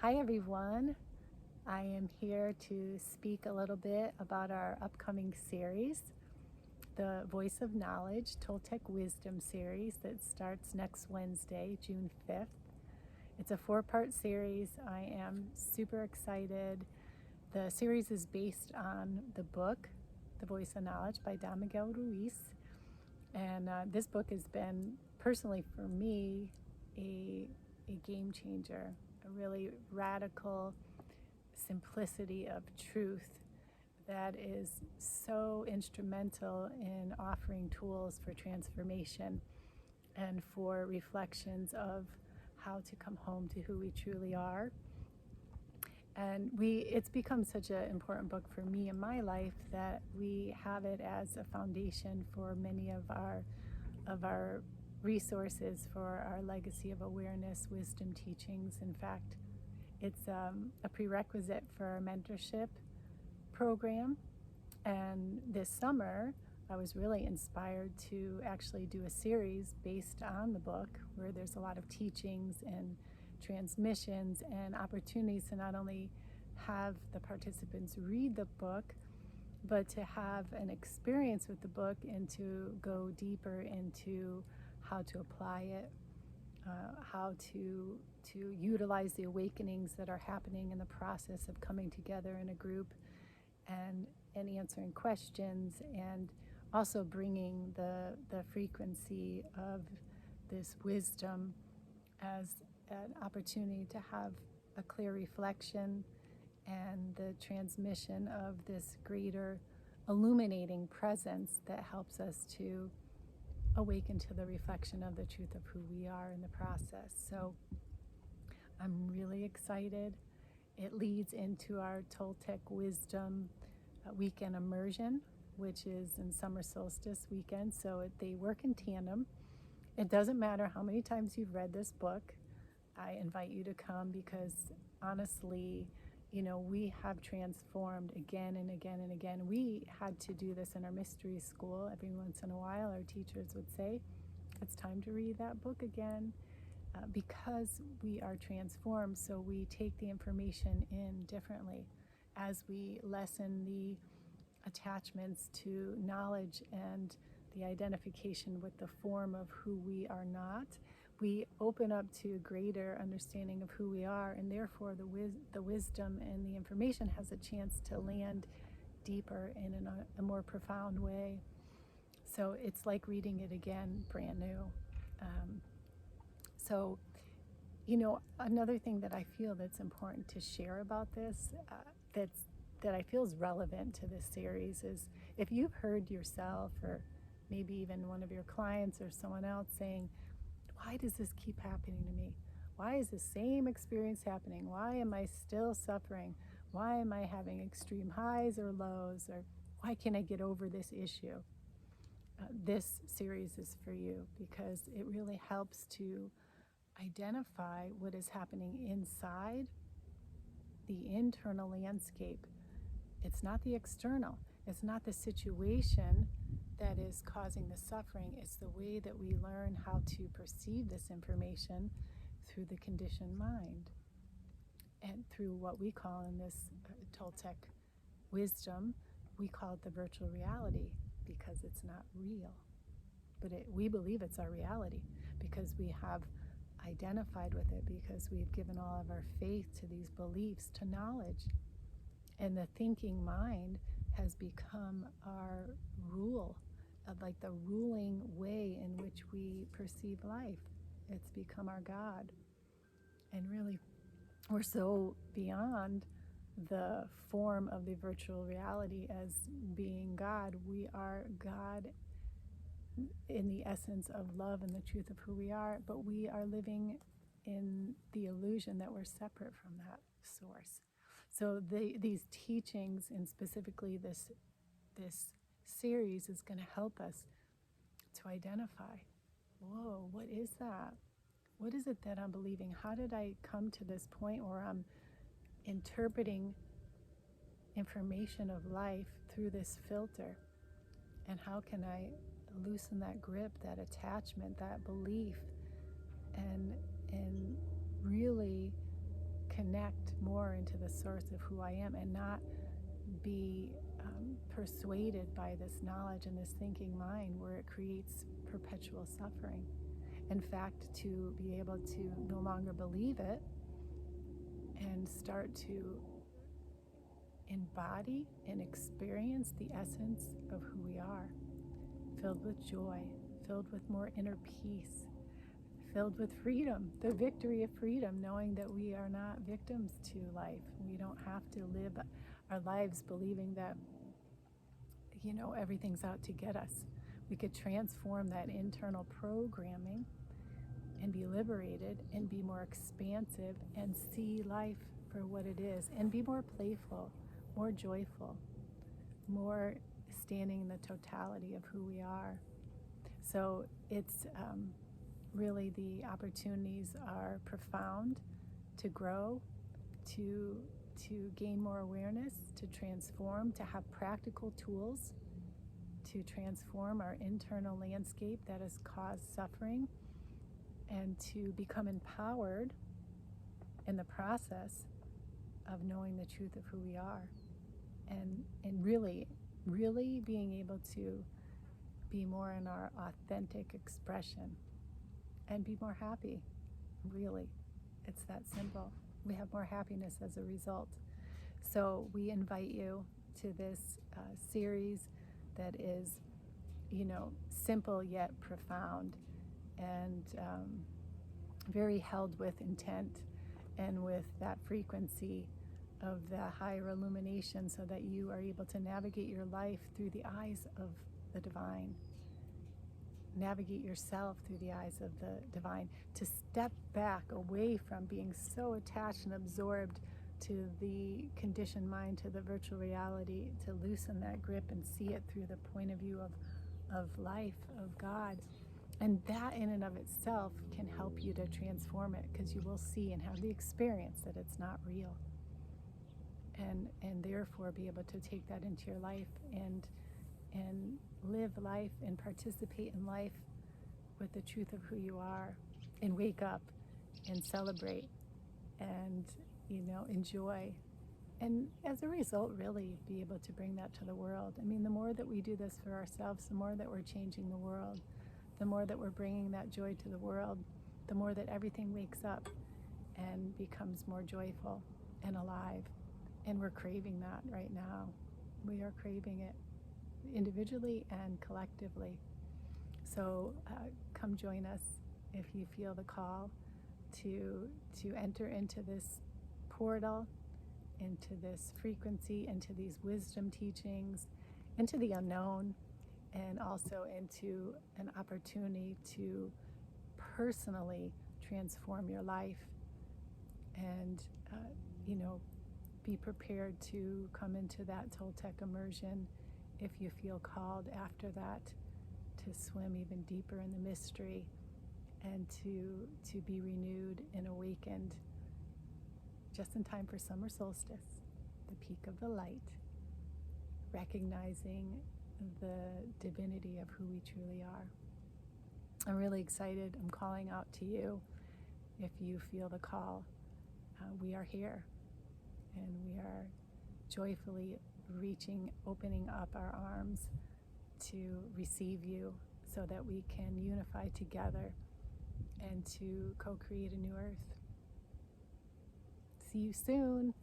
Hi everyone. I am here to speak a little bit about our upcoming series, the Voice of Knowledge Toltec Wisdom series that starts next Wednesday, June 5th. It's a 4-part series. I am super excited. The series is based on the book, The Voice of Knowledge by Don Miguel Ruiz. And this book has been, personally for me, a game changer, a really radical simplicity of truth that is so instrumental in offering tools for transformation and for reflections of how to come home to who we truly are. And it's become such an important book for me in my life that we have it as a foundation for many of our resources for our legacy of awareness, wisdom teachings. In fact, it's a prerequisite for our mentorship program. And this summer, I was really inspired to actually do a series based on the book where there's a lot of teachings and transmissions and opportunities to not only have the participants read the book, but to have an experience with the book and to go deeper into how to apply it, how to utilize the awakenings that are happening in the process of coming together in a group and answering questions, and also bringing the frequency of this wisdom as an opportunity to have a clear reflection and the transmission of this greater illuminating presence that helps us to awaken to the reflection of the truth of who we are in the process. So I'm really excited. It leads into our Toltec Wisdom weekend immersion, which is in summer solstice weekend. So they work in tandem. It doesn't matter how many times you've read this book. I invite you to come because honestly, we have transformed again and again and again. We had to do this in our mystery school. Every once in a while, our teachers would say, it's time to read that book again, because we are transformed. So we take the information in differently as we lessen the attachments to knowledge and the identification with the form of who we are not. We open up to a greater understanding of who we are, and therefore the wisdom and the information has a chance to land deeper and in a more profound way. So it's like reading it again, brand new. So, another thing that I feel that's important to share about this, that I feel is relevant to this series, is if you've heard yourself, or maybe even one of your clients or someone else saying, why does this keep happening to me? Why is the same experience happening? Why am I still suffering? Why am I having extreme highs or lows? Or why can't I get over this issue? This series is for you because it really helps to identify what is happening inside the internal landscape. It's not the external. It's not the situation that is causing the suffering. It's the way that we learn how to perceive this information through the conditioned mind and through what we call in this Toltec wisdom, we call it the virtual reality, because it's not real. But we believe it's our reality because we have identified with it, because we've given all of our faith to these beliefs, to knowledge. And the thinking mind has become our rule, like the ruling way in which we perceive life. It's become our God. And really, we're so beyond the form of the virtual reality as being God. We are God in the essence of love and the truth of who we are, but we are living in the illusion that we're separate from that source. So these teachings, and specifically this series, is going to help us to identify, whoa, what is that? What is it that I'm believing? How did I come to this point where I'm interpreting information of life through this filter? And how can I loosen that grip, that attachment, that belief, and really connect more into the source of who I am and not be persuaded by this knowledge and this thinking mind where it creates perpetual suffering. In fact, to be able to no longer believe it and start to embody and experience the essence of who we are, filled with joy, filled with more inner peace, filled with freedom, the victory of freedom, knowing that we are not victims to life. We don't have to live our lives believing that, everything's out to get us. We could transform that internal programming and be liberated and be more expansive and see life for what it is and be more playful, more joyful, more standing in the totality of who we are. So it's really, the opportunities are profound to grow, to gain more awareness, to transform, to have practical tools to transform our internal landscape that has caused suffering, and to become empowered in the process of knowing the truth of who we are, and really being able to be more in our authentic expression and be more happy. Really, it's that simple. We have more happiness as a result. So we invite you to this series that is, simple yet profound, and very held with intent and with that frequency of the higher illumination, so that you are able to navigate your life through the eyes of the divine. Navigate yourself through the eyes of the divine, to step back away from being so attached and absorbed to the conditioned mind, to the virtual reality, to loosen that grip and see it through the point of view of life, of God. And that in and of itself can help you to transform it, because you will see and have the experience that it's not real. And therefore be able to take that into your life and live life and participate in life with the truth of who you are, and wake up and celebrate and enjoy, and as a result really be able to bring that to the world. I mean, the more that we do this for ourselves, the more that we're changing the world, the more that we're bringing that joy to the world, the more that everything wakes up and becomes more joyful and alive. And we're craving that right now. We are craving it individually and collectively. So come join us if you feel the call to enter into this portal, into this frequency, into these wisdom teachings, into the unknown, and also into an opportunity to personally transform your life, and be prepared to come into that Toltec immersion if you feel called after that to swim even deeper in the mystery, and to be renewed and awakened just in time for summer solstice, the peak of the light, recognizing the divinity of who we truly are. I'm really excited. I'm calling out to you if you feel the call. We are here, and we are joyfully opening up our arms to receive you, so that we can unify together and to co-create a new earth. See you soon.